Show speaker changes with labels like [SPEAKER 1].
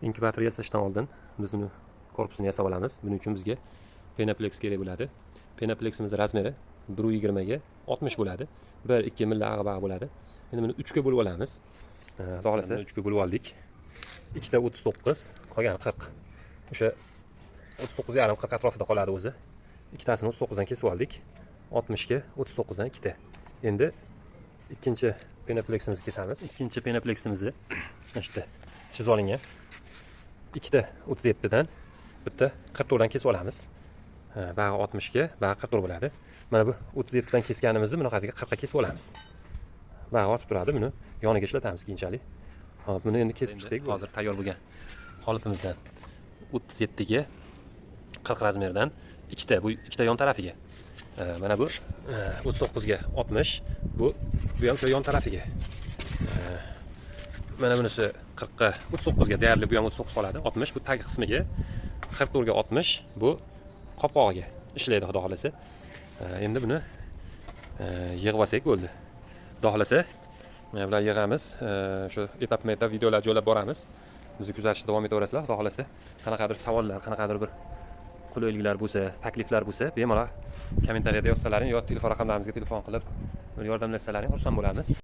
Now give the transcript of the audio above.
[SPEAKER 1] Inkubator yasashdan oldin biz uni korpusini yasab olamiz. Buning uchun bizga Penaplex kerak bo'ladi. Penapleximiz razmeri 1.20 ga 60 bo'ladi. 1-2 milla ag'bag'i bo'ladi. Endi buni 3 ga bo'lib olamiz. Xudo xolasa 3 ga bo'lib oldik. Ikkita 39, qolgani 40. O'sha 39,5 40 atrofida qoladi o'zi. Ikkitasini 39 dan kesib oldik. 60 ga 39 dan ikkita. Endi ikkinchi Penapleximizni kesamiz. Ikkinchi Penapleximizni işte chizib olingan. Ikkita 37 dan bitta 44 dan kesib olamiz. Bag'i 60 ga, bag'i 44 bo'ladi. Mana bu 37 dan kesganimizni bunaqasiga 40 ga kesib olamiz. Bag'i ortib turadi, buni yoniga ishlatamiz keyinchalik. Hop, buni endi kesib chiqsak, hozir tayyor bo'lgan qolipimizdan 37 ga 40 razmerdan ikkita, bu ikkita yon tarafiga. Mana bu 39 ga 60, bu ham o'sha yon tarafiga. Mana bunisi 40 ga 39 ga deyarli bu ham 39 qoladi. 60 bu tag qismiga, 44 ga 60 bu qopqog'iga ishlaydi xudo xolasa. Endi buni yig'ib olsak bo'ldi. Xudo xolasa bular yig'amiz. Shu etap-etap videolar joylab boramiz. Bizni kuzatishda davom etaverasizlar. Xudo xolasa qanaqadir savollar, qanaqadir bir qulayliklar bo'lsa, takliflar bo'lsa, bemalol kommentariyada yozsalaring yo telefon raqamlarimizga telefon qilib yordamlashsalaring xursand bo'lamiz.